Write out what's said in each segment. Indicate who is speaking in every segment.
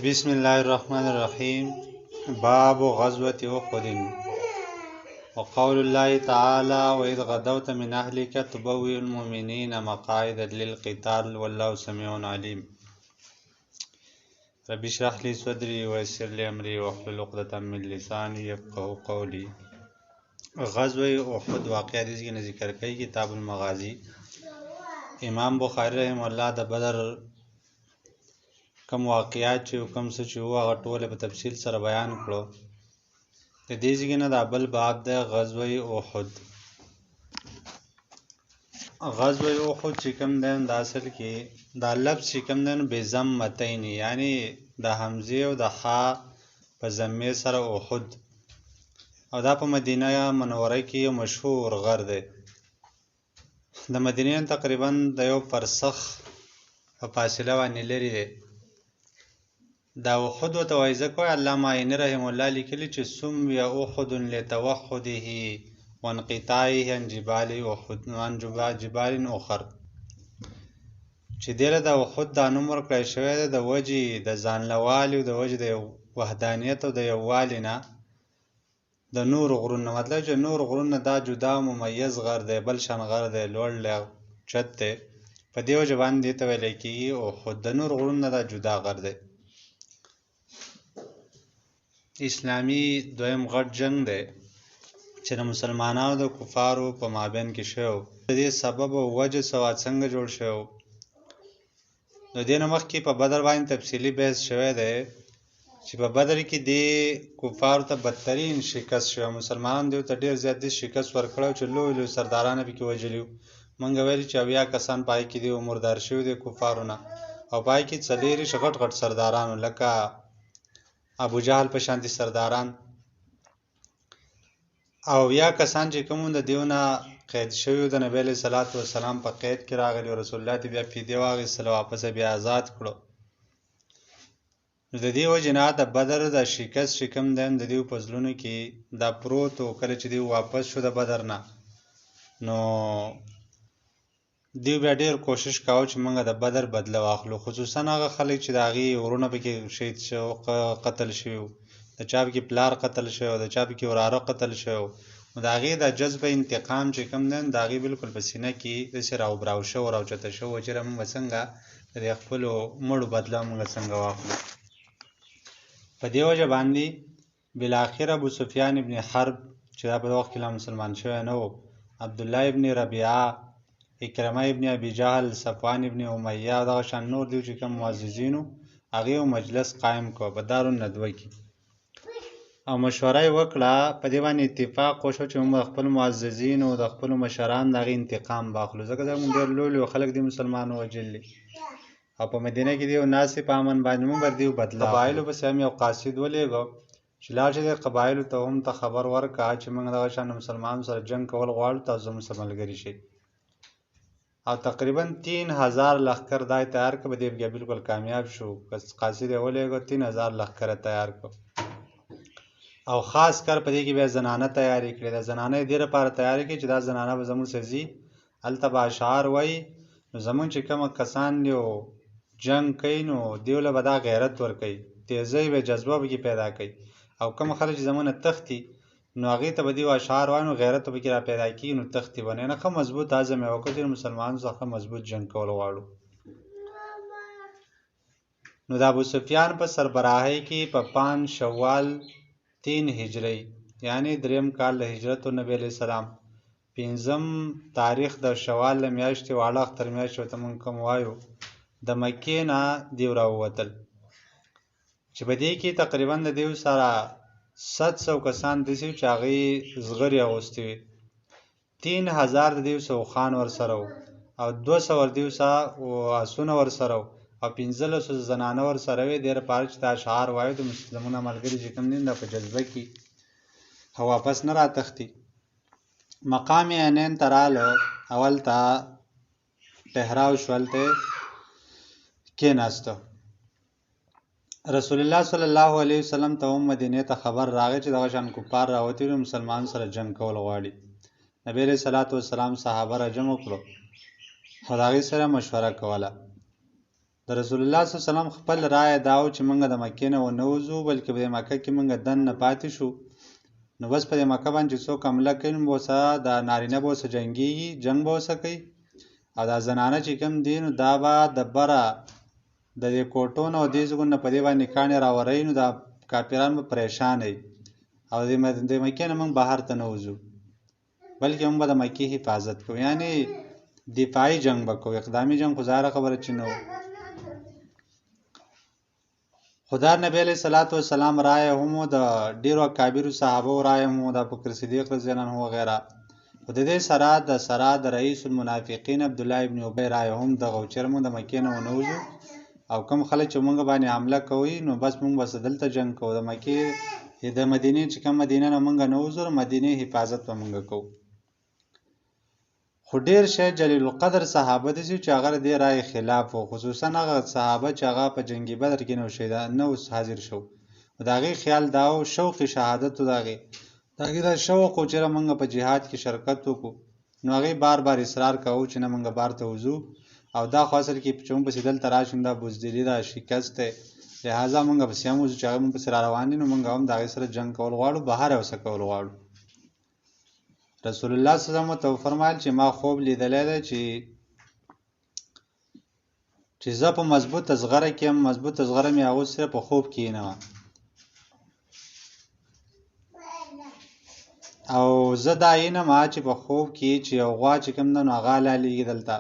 Speaker 1: بسم الله الرحمن الرحيم. باب غزوة أحد. وقول الله تعالى وإذ غدوت من أهلك تبوئ المؤمنين مقاعد للقتال والله سميع عليم. رب اشرح لي صدري ويسر لي أمري واحلل عقدة من لساني يفقهوا قولي. غزوة أحد واقعه دې کې ذکر کوي کتاب المغازی. امام بخاری رحم الله د بدر کم واقعات چې کم څه چې وو هغه ټول په تفصیل سره بیان کړو. د دې ځای نه د بل باب د غزوه احد. غزوه احد چې کوم دی د اصل کې دا لفظ چې کوم دی بې ضمتین، یعنی د حمزه او د حا په ضمې سره احد، او دا په مدینه منوره کې یو مشهور غر دی. د مدینې تقریبا د یو فرسخ په فاصله باندې لري دی. دا احد ته وایي ځکه علامه عیني رحم الله لیکلي چې سمي احد لتوحده وانقطاعه عن جبال احد عن جبال اخر، چې دله د احد دا نوم ورکړی شوی دی د وجې د ځانلوالي او د وجې د وحدانیت او د یووالي نه د نور غرونه، مطلب چې نور غرونه دا جدا ممیز غر دی، بل شان غر دی، لوړ چت دی، په دې وجه باندې دې ته ویلی کېږي احد. د نور غرونه دا جدا غر دی. اسلامي دویم غټ جنگ دی چې د مسلمانانو د کفارو په مابین کې شوی. د دې سبب او وجه سواد څنګه جوړ شوی. د دې نه مخکې په بدر باندې تفصیلي بحث شوی دی چې په بدر کې د کفارو ته بدترین شکست شوی. مسلمانانو دې ته ډېر زیات شکست ورکړی چې لوی لوی سرداران پکې وژلي وو. موږ ویلي چې 80 کسان پای کې دي مردار شوي دي کفارو نه، او پای کې 40 غټ غټ سردارانو لکه ابو جهل په شانتي سرداران، او 80 کسان چې کوم د دیونه قید شوي د نبی علیه الصلاۃ والسلام په قید کې راغلي او رسول الله ته بیا فدیه واخیستله، واپس بیا آزاد کړو. نو د دې وجې نه د بدر د شکست چې کوم دی د دې په زړونو کې دا پروت و. کله چې دی واپس شو د بدر نه، نو دیو بیا ډېر کوشش کاوه چې موږ د بدر بدله واخلو، خصوصا هغه خلک چې د هغې ورونه پکې شهید شو، قتل شوي وو، د چا پکې پلار قتل شوی و، د چا پکې وراره قتل شوی و. نو د هغې د جذبه انتقام چې کوم دی د هغې بالکل په سینه کې داسې راوبراو شو، راوچته شو چې موږ به څنګه د خپلو مړو بدله موږ څنګه واخلو. په دې وجه باندې بالاخره ابو سفیان ابن حرب چې دا په وخت کې لا مسلمان شوی نه و، عبدالله ابن ربیعه، اکرمه ابن ابي جهل، صفوان ابن امیه او دغه شان نور دي چې کوم معززینو هغې یو مجلس قایم کړ په دارالندوه کې، او مشوره یې وکړه. په دې باندې اتفاق وشو چې موږ د خپلو معززینو د خپلو مشرانو د هغې انتقام واخلو، ځکه زموږ ډېر لوی لوی خلک دي مسلمانو وژلي، او په مدینه کې دی یو ناستې په امن باندې موږ به دیو بدله. قبایلو پسې هم یو قاصد ولېږه چې لاړ شي د قبایلو ته هم ته خبر ورکړه چې موږ دغه شان مسلمانانو سره جنګ کول غواړو، تاسو زموږ سره ملګري شئ. او تقریبا 3000 لښکر دای تیار کړ. په دې بیا بالکل کامیاب شو. قاصد یې ولېږه 3000 لښکر تیار کړ، او خاص کر په دې کې بیا زنانه تیاری کړې. د زنانه یې دې لپاره تیاری کړې چې دا زنانه به زموږ سره ځي، هلته به اشعار وایي، نو زموږ چې کومه کسان دي جنګ کوي نو دیو له به دا غیرت ورکوي، تیزۍ به جذبه به کې پیدا کوي، او کوم خلک چې زموږ نه تښتي نو هغې ته به دیو اشعار وایي، نو غیرت به کې را پیدا کېږي، نو تښتي به نه. ښه مضبوط عزم یې وکړ چې مسلمانانو څخه مضبوط جنګ کول غواړو. نو د ابو سفیان په سربراهۍ کې په 5 شوال 3 هجري، یعنی 3م کال د هجرت و نبی علیه السلام، 5م تاریخ د شوال له میاشتې واړه اختر میاشت ورته موږ کوم وایو، د مکې نه دیو راووتل، چې په دې کې تقریبا د دیو سره 700 کسان داسې چې هغې زغرې اغوستې وي، 3000 د دیو سه اوښان ورسره وو، او 200 ور دیو سه آسونه ورسره وو، او 1500 زنانه ورسره وې. دې لپاره چې دا اشعار وایو د زموږ ملګري چې کوم دي دا په جذبه کې او واپس نه راتښتي. مقام عینین ته راله، اول ته ټهراو شو، هلته کېناسته. رسول الله صلی الله علیه وسلم ته هم مدینې ته خبر راغی چې دغه شان کفار راوتي دي، مسلمان سره جنګ کول غواړي. نبی علیه الصلاۃ والسلام صحابه را جمع کړو او د هغې سره مشوره کوله. د رسول الله صلی الله علیه وسلم خپل رایه دا و چې موږ د مکې نه ونه وځو، بلکې په مکه کې موږ دننه پاتې شو. نو بس په مکه باندې څوک حمله کوي نو به ورسره د نارینه به ورسره جنګېږي، جنګ به ورسره کوي، او دا زنانه چې کوم دي نو دا به د بره د دې کوټو نه او دې ځایونو نه په دې باندې کاڼي راوروي، نو دا کافران به پریشانه وي. او د مکې نه موږ بهر ته نه وځو، بلکې موږ به د مکې حفاظت کوو، یعنې دفاعي جنګ به کوو. اقدامي جنګ خو ظاهره خبره چې نه و. خو دا نبی علیه صلات وسلام رایه هم و، د ډېرو اکابرو صحابو رایه هم و، د ابوبکر صدیق رضی الله عنه وغیره. خو د دې سره د رئیس المنافقین عبدالله ابن ابی رایه هم دغه و چې موږ د مکې نه ونه وځو، او کوم خلک چې موږ باندې حمله کوي نو بس موږ بس دلته جنګ کوو. د مکې د مدینې چې کوم مدینه نه موږ نه وځو، مدینې حفاظت به موږ کوو. خو ډېر شی جلیل القدر صحابه دي چې هغه د دې رایې خلاف و، خصوصا هغه صحابه چې هغه په جنګ بدر کې نه و حاضر شو. د هغې خیال دا و، شوق شهادت و د هغې دا شوق و چې موږ په جهاد کې شرکت وکړو. نو هغې بار بار اصرار کوو چې نه موږ بار ته وځو، او دا خو اصل کې چې موږ پسې دلته راشو دا بزدلي ده، شکست دی، لهذا موږ پسې هم وځو چې هغه موږ پسې را روان دي، نو موږ هم د هغې سره جنګ کول غواړو، بهر یې ورسره کول غواړو. رسول الله صلی الله علیه وسلم ته وفرمایل چې ما خوب لیدلی دی چې زه په مضبوطه زغره کې یم، مضبوطه زغره مې اغوستې په خوب کې نه وه، او زه دا وینم چې په خوب کې چې یو غوا چې کوم ده نو هغه حلالېږي دلته.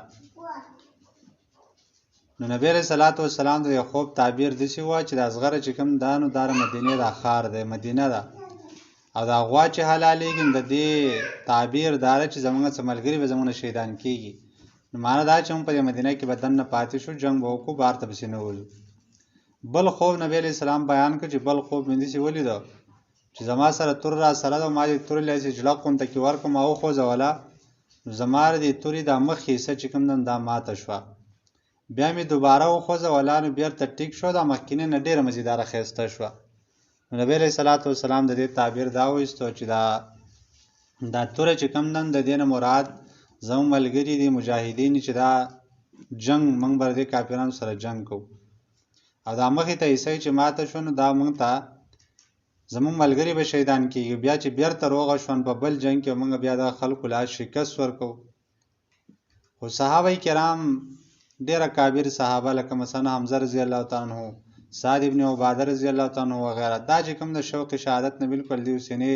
Speaker 1: نو نبی علیه صلات وسلام د خوب تعبیر داسې وه چې دا زغره چې کوم ده نو دا د مدینې دا ښار دی، مدینه ده، او دا غوا چې حلالېږي د دې تعبیر دا ده چې زموږ څه ملګري به زموږ نه شهیدان کېږي. نو معنا دا چې موږ په دې مدینه کې به دننه پاتې شو، جنګ به وکړو، بهر ته پسې نه وځو. بل خوب نبی علیه السلام بیان کړ چې بل خوب مې داسې ولیده چې زما سره تور را سره ده، ما دې تورې داسې جلق غونته کې ورکړم او وخوځوله، نو زما د دې تورې دا مخ حصه چې کوم ده دا ماته شوه. بیا مې دوباره وخوځوله نو بېرته ټیک شوه، دا مخکینۍ نه ډېره مزیداره ښایسته شوه. نو نبی علیه صلات وسلام د دې تعبیر دا وایستو چې دا توره چې کوم ده د دې نه مراد زموږ ملګري دي مجاهدین چې دا جنګ موږ به د دې کافرانو سره جنګ کوو، او دا مخې ته حصه چې ماته شو نو دا موږ ته زموږ ملګري به شهیدان کېږي. بیا چې بیرته روغه شون په بل جنګ کې موږ بیا د خلکو لا شکست ورکوو. خو صحابه کرام ډېر اکابر صحابه لکه مثلا حمزه رضی الله تعالی عنه، سعد ابن عباده رضی الله تعالی عنه وغیره، دا چې کوم د شوق شهادت نه بالکل دی سینې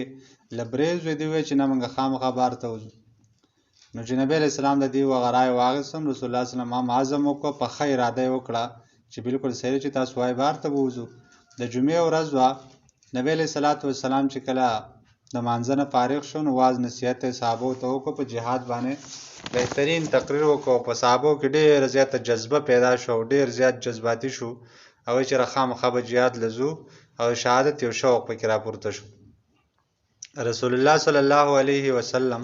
Speaker 1: لبریز وي، دی وایي چې نه موږ خامخا بار ته وځو. نو چې نبی علیه السلام د دې وغرای واخیستم، رسول الله صلی الله علیه وسلم عزم وکړه، په ښه اراده یې وکړه چې بالکل صحیح چې تاسو وایي بار ته به وځو. د جمعې ورځ وه، نبی علیه صلات وسلام چې کله د مانځه نه فارغ شو نو واز نصیحت یې صحابو ته وکړو، په جهاد باندې بهترین تقریر وکړو. په صحابو کې ډېر زیاته جذبه پیدا شو او ډېر زیات جذباتي شو، او چې خامخا به جهاد لزو او شهادت یو شوق پکې راپورته شو. رسول الله صلی الله علیه وسلم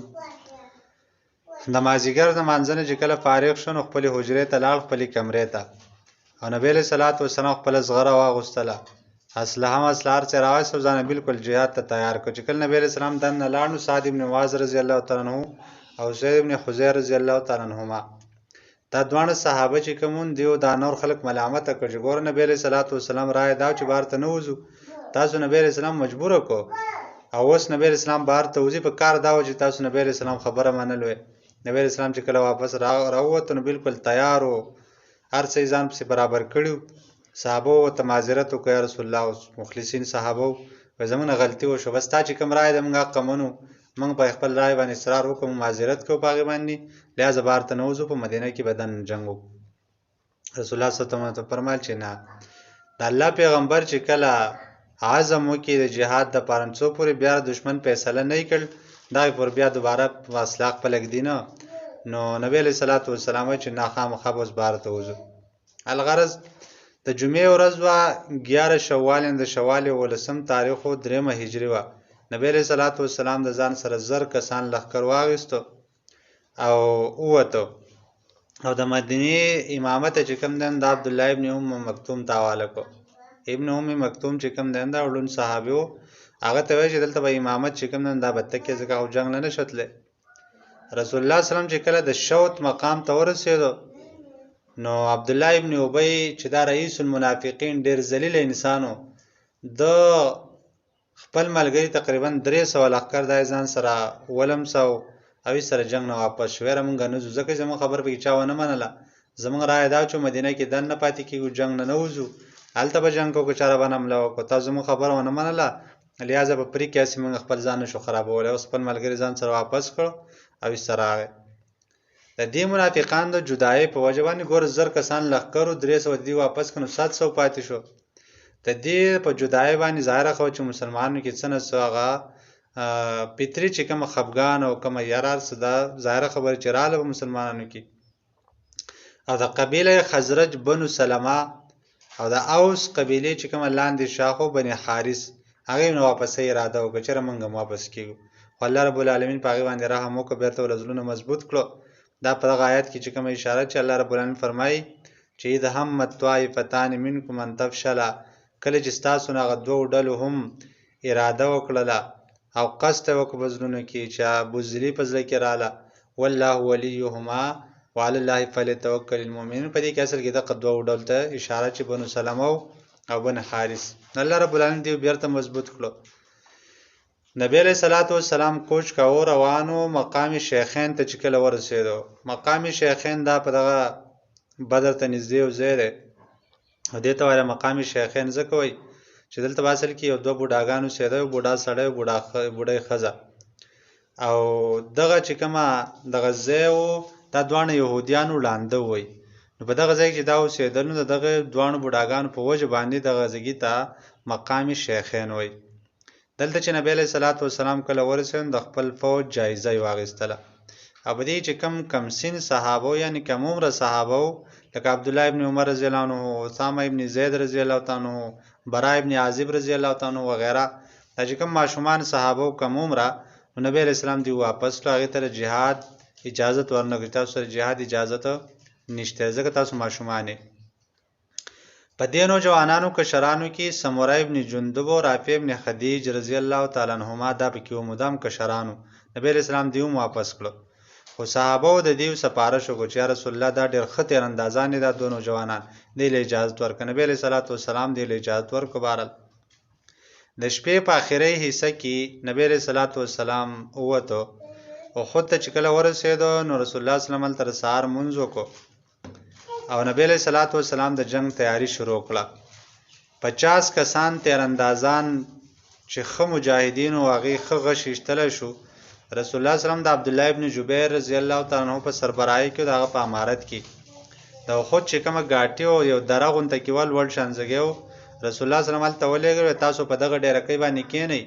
Speaker 1: د مازدیګر د مانځه نه چې کله فارغ شو نو خپلې حجرې ته لاړ، خپلې کمرې ته، او نبی علیه صلات وسلام خپله زغره واغوستله، اسلحه هر څه یې راوایست او ځان بالکل جهاد ته تیار کړ. چې کله نبی علیه السلام دننه لاړ نو سعد ابن معاذ رضی الله تعالی عنه او زید ابن حذیر رضی الله تعالی عنهما، دا دواړه صحابه چې کوم دیو دا نور خلک ملامت کړ چې ګوره نبی علیه صلات وسلام رایه دا چې بهر ته نه وځو، تاسو نبی علیه السلام مجبور کړو، او اوس نبی علیه السلام بهر ته وځي، په کار دا و چې تاسو نبی علیه السلام خبره منلو. نبی علیه السلام چې کله واپس راووت نو بالکل تیار و، هر څه یې ځان پسې برابر کړي. صحابه ورته معذرت وکړه، یا رسول الله، مخلصین صحابه وایي زموږ نه غلطي وشوه، بس تا چې کوم رایه ده موږ حق منو، موږ په خپل رایې باندې اصرار وکړو، معذرت کوو په هغې باندې، لهذا بهر ته نه وځو، په مدینه کې به دننه جنګ وکړو. رسول الله صلی الله علیه وسلم فرمایل چې نه، د الله پیغمبر چې کله عزم وکړي د جهاد دپاره څو پورې بیا دشمن فیصله نه یې کړ، دغې پورې بیا دوباره اصلاح خپله ږدي نه، نو نبی علیه صلات وسلام وایي چې نه، خامخا به اوس بهر ته وځو. الغرض د جمعې ورځ وه، 11 شوال، د شوال 11 تاریخ و، 3 هجري وه. نبی علیه صلات وسلام د ځان سره 1000 کسان لښکر واخیستو او ووتو، او د مدینې امامت چې کوم دی د عبدالله ابن ام مکتوم ته حواله کړو. ابن ام مکتوم چې کوم دی دا ړوند صحابي و، هغه ته وایي چې دلته به امامت چې کوم دی دا به تکې، ځکه خو جنګ نه شو تللی. رسول الله صلی الله علیه وسلم چې کله د شوط مقام ته ورسېدو نو عبد الله ابن ابی چې دا رئیس المنافقین ډیر ذلیل انسانو، د خپل ملګری تقریبا 300 لښکر د ځان سره ولم سو او سره جنگ نه واپس شو. مونږ نه ځو ځکه زموږ خبر به چا ونه منله. زموږ رائے دا چې مدینه کې دن نه پاتې کیږو، جنگ نه نوځو، هلته به جنگ کو چاره باندې حمله وکړو. تاسو زموږ خبر ونه منله، لہذا په پرې کې موږ خپل ځان شو خرابول. اوس خپل ملګری ځان سره واپس کړ او سره راغی. د دې منافقان د جدای په وجه باندې ګور زر کسان لښکرو 300 دی واپس کړو 700 پاتې شو. د دې په جدای باندې ظاهره خو چې مسلمانانو کې څنګه هغه پتری چې کوم خفغان او کوم یارار صدا ظاهره خبر چې رااله په مسلمانانو کې. او د قبیله خزرج بنو سلمہ او د اوس قبیله چې کوم لاندې شاخو بني حارث هغه نو واپسې اراده وکړه چې موږ واپس کیږو. الله رب العالمین په هغه باندې رحم وکړ، بیرته ولزلونه مضبوط کړو. دا په دغه آیت کې چې کوم اشاره چې الله رب العالمین فرمایي چې اذا همت طائفتان منکم ان تفشلا، کله چې تاسو نه غدو ډلو هم اراده وکړه او قصد وکړه بزلونه کې چې بوزلی پزله کې رااله، والله ولیهما وعلى الله فليتوکل المؤمنون. په دې کې اصل کې د قدوه ډول ته اشاره چې بنو سلمہ او بن حارث الله رب العالمین دې بیرته مضبوط کړو. نبی علیہ الصلوۃ والسلام کوچ کاو روانو مقام شیخین ته چې کله ورسېدو. مقام شیخین دا په دغه بدر ته نږدې او زیره او دې ته وایي مقام شیخین ځکه وایي چې دلته اصل کې یو دوه بوډاګانو سیده یو بوډا سړی بوډۍ ښځه او دغه چې کومه دغه ځای و دا دوانه يهوديانو لاندې وای. نو په دغه ځای کې دا اوسېدل نو دغه دوانه بوډاګانو په وجه باندې دغه ځای ته مقام شیخین وای. دلته چې نبی علیہ الصلوۃ والسلام کله ورسېد د خپل فوج جایزه واغستله. او دې چې کم سن صحابه یعنی کم عمر صحابه لکه عبد الله ابن عمر رضی الله عنه، اسامه ابن زید رضی الله تعالی عنہ، براء ابن عازب رضی الله تعالی عنہ وغیرہ دا چې کوم ماشومان صحابه کم عمر نبی علیہ السلام دی واپس لاغه تر جهاد اجازه ورنکړه. تاسو سره جهاد اجازه نشته ځکه تاسو ماشومانه. په دې نوجوانانو کشرانو کې سمورا ابن جندب او رافع ابن خدیج رضی الله تعالی عنهما دا پکې مدام کشرانو. نبی علیہ السلام دیو واپس کړو. خو صحابه د دیو سپارښت وکړ چې رسول الله دا ډېر خطر اندازان دي دا دوه نوجوانان دی له اجازه ورکړه. نبی علیہ الصلوۃ والسلام دی له اجازه ورکړه. بهرحال د شپې په اخري حصہ کې نبی علیہ الصلوۃ والسلام وته او خود ته چې کله ورسېدو نو رسول الله صلی الله علیه وسلم تر سهار منځ وکړو او نبی علیہ الصلوۃ والسلام د جنگ تیاری شروع کړه. 50 کسان تیر اندازان چې خو مجاهدین او هغه خو غششتل شو. رسول الله صلی الله علیه وسلم د عبد الله ابن جبیر رضی الله تعالی عنہ په سربراهی کې دغه په امارت کې دا خود چې کومه غاټي او یو درغون تکیوال ول شانځګیو رسول الله صلی الله علیه وسلم ولېګو تاسو په دغه ډېر کې باندې کې نه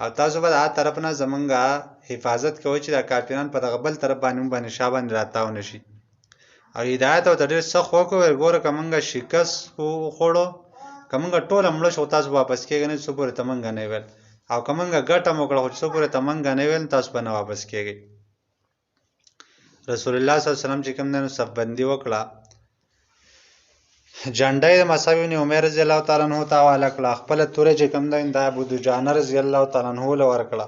Speaker 1: او تاسو به د طرف نه زمونږه حفاظت کوئ چې د کافرانو په دغه بل طرف باندې شابان راتاو نشي. او هدایت او ډېر سخت وکړو ګوره کومه شکست خوړو کومه ټوله مړ شو تاسو واپس کېږئ نه څو پورې تمنګ نه ویل او کومه ګټه مو کړو څو پورې تمنګ نه ویل تاسو به نه واپس کېږئ. رسول الله صلی الله علیه وسلم چې کوم نه صف بندي وکړه جنډای د مصعب بن عمر رضی الله تعالی عنہ ته حواله کړه. خپل تورې چې کوم د ابو دجان رضی الله تعالی عنہ له ورکړه.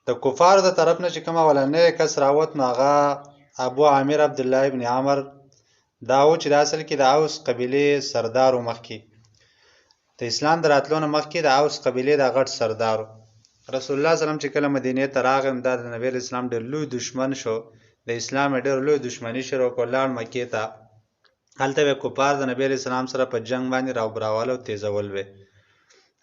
Speaker 1: د کفار د طرف نه چې کوم ولنه کس راوت ناغه ابو عامر عبد الله ابن عمر داو چې د اصل کې د اوس قبيله سردار مخکي د اسلام دراتلون مخکي د اوس قبيله د غټ سردار رسول الله صلی الله علیه وسلم چې کله مدینه ته راغی د نبی اسلام ډېر لوی دشمن شو. د اسلام ډېر لوی دشمنی شروع کولان مکه ته هلته کفار د نبی اسلام سره په جنگ باندې راو براواله او تیزول وي.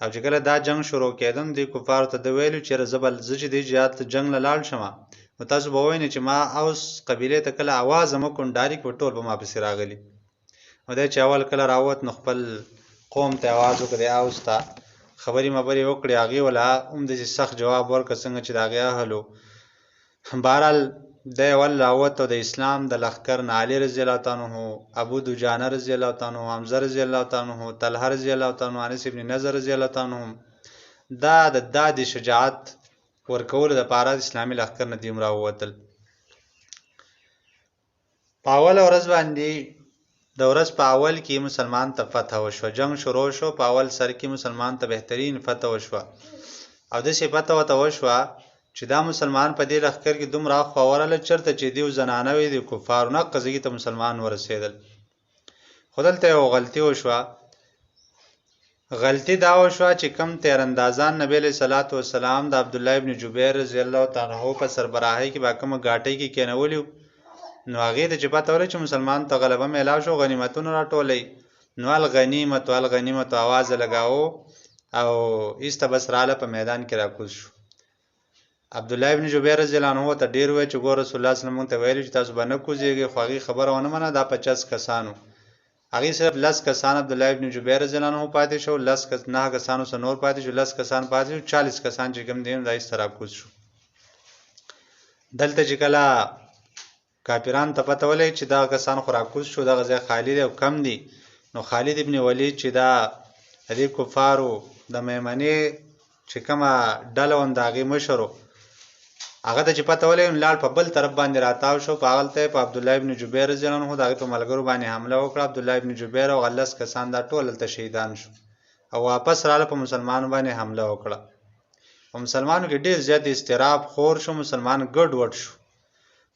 Speaker 1: او چې کله دا جنگ شروع کېدم د کفار ته د ویلو چې زبل زج د جهاد جنگ لاله شمه نو تاسو به وینئ چې ما اوس قبیله ته کله आवाज مو کون ډایرک په ټول به ما پسې راغلی او دا چې اول کله راوت نو خپل قوم ته आवाज وکړي اوس ته خبري مبري وکړي هغه ولا د سخت جواب ورک څنګه چې داغه هلو. بهرحال د ول راوت او د اسلام د لخر علی رضی الله تعالی عنہ، ابو دجانه رضی الله تعالی عنہ، حمزه رضی الله تعالی عنہ، طلحه رضی الله تعالی عنہ، انس ابن نضر رضی الله تعالی عنہ دا د شجاعت ورکول د پاره اسلامي لخر نه دیم راوتل. پاول ورځ باندې د ورځ په اول کې مسلمان ته فتح وشو. جنگ شروع شو په اول سر کې مسلمان ته بهترین فتح وشو او د څه فتح وشو چې دا مسلمان په دې لښکر کې دومره خواورله چرته چې دیو زنانه وي د کفارو نه قضیې ته مسلمان ورسېدل. خو دلته یو غلطي وشوه. غلطي دا وشوه چې کم تیراندازان نبی علیه صلوات و سلام د عبدالله ابن جبیر رضی الله تعالی عنه په سربراهۍ کې به کومه ګاټۍ کې کېنولي نو هغې ته چې پته ولګي چې مسلمان ته غلبه میلاو شو غنیمتونه راټولوي نو الغنیمت الغنیمت اواز لګاو او ایسته بس راله په میدان کې راکوز شو. عبدالله ابن جبیر رضی الله عنه ته ډیر وی چې ګور رسول الله صلی الله علیه وسلم ته ویل چې تاسو باندې کوزيږي خو هغه خبره ونه منه دا 50 کسانو هغه صرف 10 کسان عبدالله ابن جبیر رضی الله عنه پاتې شو 10 کس نه کسانو سره نور پاتې شو 10 کسان پاتې شو 40 کسان چې کوم دین دای سره کوز شو. دلته چې کله کافرانو ته پته ولګي چې دا کسان خو راکوز شو دغه ځای خالد او کم دي نو خالد ابن ولید چې دا د کفارو د میمنې چې کومه ډله وند هغې مشر هغه ته چې پته ولګي نو لاړ په بل طرف باندې راتاو شو په هغلته په عبدالله ابن جبیر رضی الله عنه د هغې په ملګرو باندې حمله وکړه. عبدالله ابن جبیر او 10 کسان دا ټول هلته شهیدان شو او واپس راله په مسلمانو باندې حمله وکړه. په مسلمانو کې ډېر زیات اضطراب خور شو مسلمان ګډ وډ شو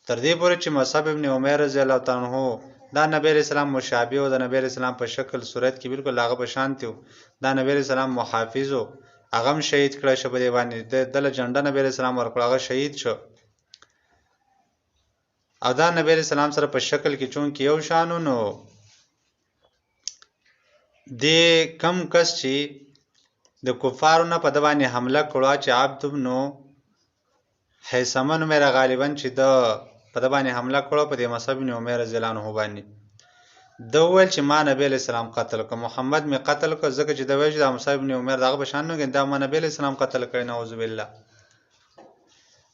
Speaker 1: تر دې پورې چې مصعب ابن عمر رضی الله تعالی عنه دا نبی علیہ السلام مشابه او د نبی علیہ السلام په شکل صورت کې بالکل هغه په شان دی دا نبی علیہ السلام محافظ او هغه شهید کړه شو په دی باندې دله جنډه نبی علیہ السلام ورکړه هغه شهید شو او دا نبی علیہ السلام سره په شکل کې چون کې یو شانو نو د کم کس چې د کفارو نه په د باندې حمله کړه چې عبد بن حیثمه نومره غالبا چې د په د باندې حمله کړه په د مصعب بن عمر رضی الله عنه باندې د ویل چې ما نبی علیہ السلام قتل کړ محمد می قتل کړ ځکه چې د ویل چې د مصعب بن عمر دغه بشان نه دا ما نبی علیہ السلام قتل کړ نعوذ بالله.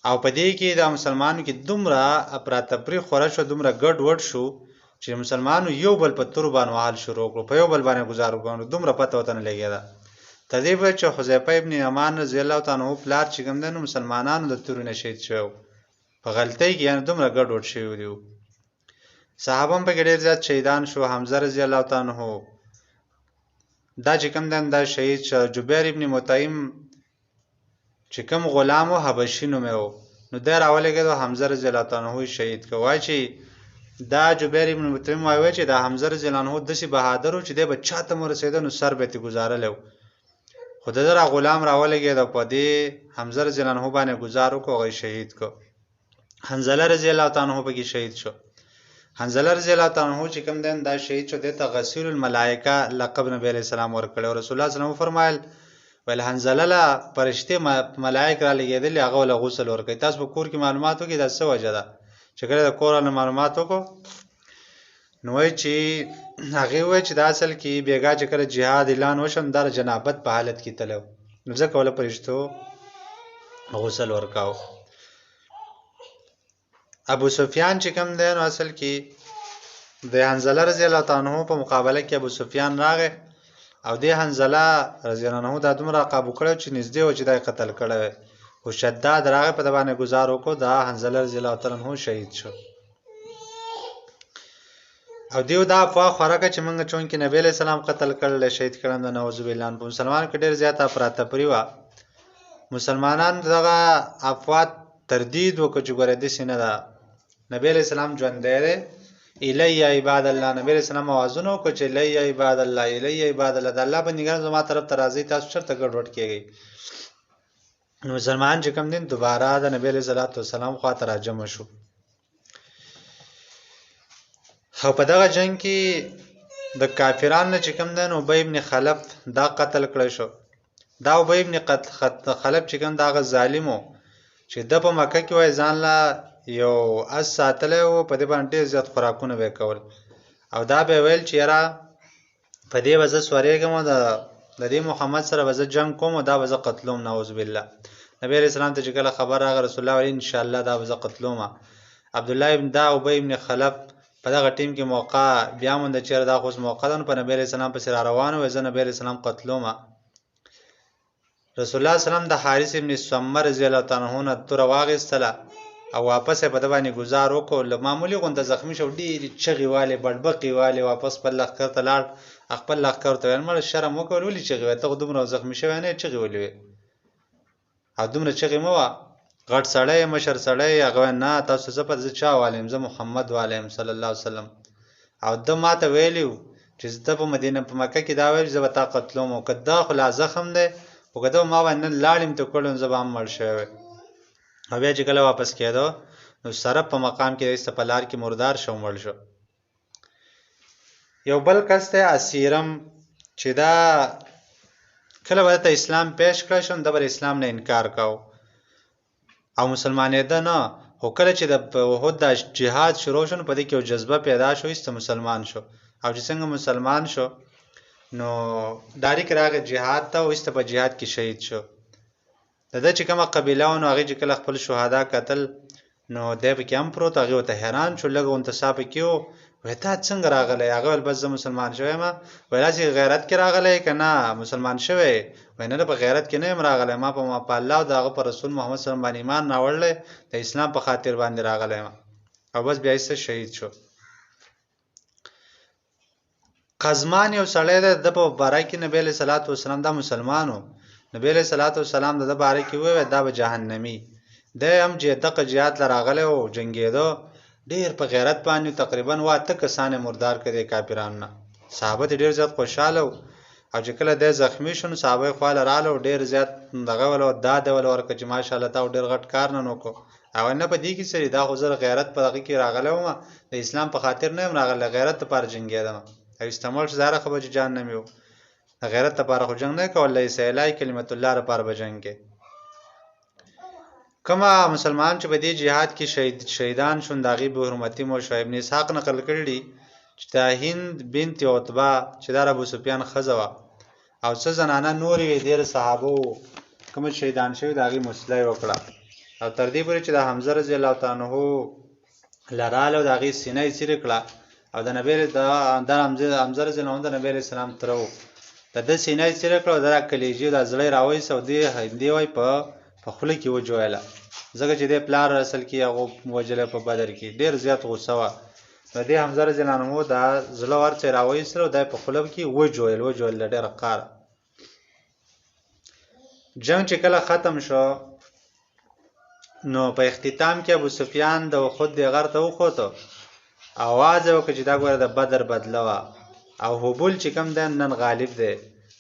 Speaker 1: او په دې کې د مسلمانانو کې دومره افراطفری خوره شو دومره ګډ وډ شو چې مسلمانانو یو بل په تور باندې حال شروع کړو په یو بل باندې گزار وکړو دومره پته وته نه لګیدا تر دې چې حذیفه ابن یمان رضی الله تعالی عنہ پلار چې کوم دنو مسلمانانو د تور نه شهید شو په غلطۍ کې یعنی دومره ګډ وډ شوی دی. صحابه په ډېر زیات شهیدان شو حمزه رضی الله تعالی عنہ دا چې کوم دن دا شهید شو. جبیر ابن مطعم چې کوم غلام او حبشي نومه و نو دا راولګیدو حمزه رضی الله تعالی عنہ شهید کوای چې دا جبیر ابن مطعم وایي چې دا حمزه رضی الله عنہ دسی بهادر او چې د بچا ته مر رسیدو نو سر به تی گزارلو خدای دا غلام راولګیدو په دې حمزه رضی الله عنہ باندې گزارو کو غي شهید کو. حنزله رضی الله تعالی عنہ په کې شهید شو. حنزله رضی الله تعالی عنہ چې کوم دن دا شهید شو دته غسیل الملائکه لقب نبی علیہ السلام ورکړ او رسول الله صلی الله علیه وسلم فرمایل ول حنزله لا فرشته ملائکه را لګیدل هغه ول غسل ورکړي. تاسو په کور کې معلوماتو کې دا څه وجه ده چې کله د کور له معلوماتو کو نو چې هغه وای چې د اصل کې بیګا چې کله jihad اعلان وشم در جنابت په حالت کې تلو نو ځکه ول فرشتو غسل ورکاو. ابو سفیان چې کوم دی نو اصل کې د حنزله رضی الله تعالی عنہ په مقابله کې ابو سفیان راغی او د حنزله رضی الله عنه دا دومره قابو کړو چې نږدې و چې دای قتل کړو او شداد راغی په باندې گزار وکړو دا حنزله رضی الله تعالی عنہ شهید شو. او دیو دا افوا خورکه چې موږ چون کې نبی علیہ السلام قتل کړل شهید کړل د نعوذ بالله په مسلمان کې ډیر زیات افراطفری و مسلمانان دغه افوا تردید وکړي چې ګوره د سینه دا نبی علیہ السلام ژوند دی الی عباد الله نبی علیہ السلام اوازونه وکړي چې الی عباد الله الی عباد الله د الله بندګان زما طرف ته راځي تاسو چرته ګډ وډ کیږي. نو مسلمان چې کوم دین دوباره د نبی علیہ السلام خواته راجم شو او په دغه جنگ کې د کافرانو چې کوم دین ابی ابن خلف دا قتل کړی شو. دا ابی ابن خلف چې کوم دا ظالمو چې د په مکه کې وای ځان لا یو اس ساتل او په دې باندې زیات خوراکونه وکول او دا به ویل چې را په دې وجه سورېګم د دې محمد سره وجه جنگ کوم دا وجه قتلوم نعوذ بالله. نبی رسول الله ته چې کله خبر راغی رسول الله ان شاء الله دا وجه قتلوم. عبد الله ابن دا ابی ابن خلف په دغه ټیم کې موقع بیا مونږ چې دا خو موقع ده په نبی رسول الله په سر روانو وځه نبی رسول الله قتلوم. رسول الله سلام د حارث ابن سمر رضی الله تعالی عنہ تر واغستله او واپس په دبانې گزار وکړ له معمولی غونډه زخمی شو ډېری چغي والے بډبقي والے واپس په لخر ته لاړ خپل لخر ته مړ شرم وکړ ولې چغي ته دومره زخمی شو نه چغي ولې او دومره چغي مو غټ سړی مشر سړی هغه نه تاسو زه پر چا والیم زه محمد والیم صلی الله علیه وسلم او د ماته ویلیو چې زه په مدینه په مکه کې دا ویل زه به تا قتلوم او که دا خو لا زخم دی خو که دا ما باندې نن لاړم ته کړم زه به هم مړ شوی او بیا چې کله واپس کېدو نو سره په مقام کې ایسته په لار کې مردار شو مړ شو. یو بل کس دی اسیرم چې دا کله به ته اسلام پیش کړی شو د بر اسلام نه انکار کاو او مسلمانېده نه خو کله چې د احد د جهاد شروع شو په دې کې یو جذبه پیدا شو ایسته مسلمان شو او چې څنګه مسلمان شو نو ډایرک راغی جهاد ته او ایسته په جهاد کې شهید شو. د چې کومه قبیله و نو هغې چې کله خپل شهدا قتل نو دی پکې هم پروت هغې ورته حیران شو لږ انتصاب پکې و وایي تا څنګه راغلی هغه ویل بس زه مسلمان شوی یم وایي داسې غیرت کې راغلی که نه مسلمان شوی وایي نه په غیرت کې نه یم راغلی ما په الله او د هغه په رسول محمد صلی الله باندې ایمان راوړلی د اسلام په خاطر باندې راغلی یم او بس بیا یې شهید شو. قزمان یو سړی دی د په باره کې نبي علیه صلات وسلام دا مسلمان و نبي علیه صلات وسلام د باره کې وویل دا به جهنمي دی هم دغه جهاد له راغلی و جنګېده ډېر په غیرت باندې تقریبا 8 کسان یې مردار کړي کافرانو نه صحابه ډېر زیات خوشحاله و او چې کله دی زخمي شو نو صحابه یې خواله راغله او ډېر زیات دغه ول داد ول ورکړه چې ماشاءالله تا ډېر غټ کار نه وکړو او نه په دې کې سړي دا خو زه غیرت په دغه کې راغلی وم د اسلام په خاطر نه یم راغلی غیرت لپاره جنګېدم او استعمال شو زهره خو به جهنمي و د غیرت لپاره خو جنګ نه کولی سیلای کلمت الله لپاره به جنګ کې کما مسلمان چې په دې جهاد کې شهیدان شون د هغې به حرمتي مو شو ابن اسحاق نقل کړي دي چې دا هند بنت عتبه چې دا ابو سفیان ښځه وه او څه زنانه نورې وې ډېر صحابه وو کوم شهیدان شوي د هغې مسله یې وکړه او تر دې پورې چې د حمزه رضی الله تعالی عنه له راله او د هغې سینه یې څیرې کړه او د نبی حمزه رضی الله عنه د نبي علیه السلام تره و د ده سینه یې څیرې کړه او د دا کلیجې او دا زړه یې راوایست او دې وایي په خوله کې وجویله ځکه چې دی پلار اصل کې هغه وجلی په بدر کې ډېر زیات غوسه وه د دې حمزه رضی الله عنه دا زړه ورڅه یې راوایستل او دا یې په خوله کې وجویل د ډېره قاره. جنګ چې کله ختم شو نو په اختتام کې ابو سفیان د احد دې غر ته وخوته اواز یې وکړه چې دا ګوره د بدر بدله وه او هبل چې کوم دی نن غالب دی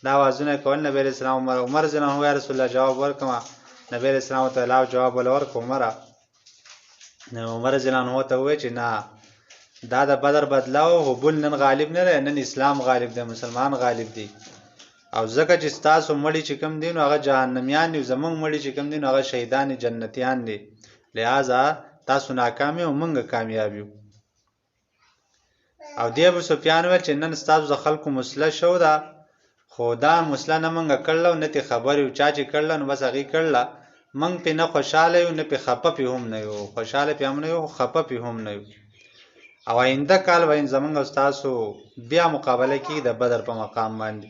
Speaker 1: دا اوازونه یې کول نبي علیه السلام عمر رضی الله عنه یا رسول الله جواب ورکړمه نبی علیه السلام ورته لا جواب وله ورکړه عمره نو عمر رضی الله عنه ته وویل چې نه دا د بدر بدله و هبل نن غالب نه دی نن اسلام غالب دی مسلمان غالب دی او ځکه چې ستاسو مړي چې کوم دي نو هغه جهنمیان دي زمونږ مړي چې کوم دي نو هغه شهیدان جنتیان دي لہذا تاسو ناکام یو موږ کامیاب یو. او دی ابو سفیان ویل چې نن ستاسو د خلکو مسله شو ده خو دا مسله نه موږ کړله او نه ترې خبر یو چا چې کړله نو بس هغې کړله موږ پرې نه خوشحاله یو نه پرې خفه پرې هم نه یو خوشحاله پرې هم نه یو خفه پرې هم نه یو. او آینده کال به زمونږ او ستاسو بیا مقابله کېږي د بدر په مقام باندې.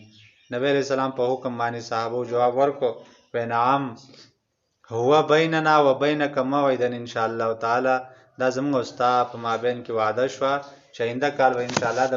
Speaker 1: نبی علیه السلام په حکم باندې صحابو جواب ورکړو وی نعم هو بیننا و بینک موعدا ان شاء الله تعالی دا زموږ او ستا په مابین کې وعده شوه چې آینده کال به انشاءالله د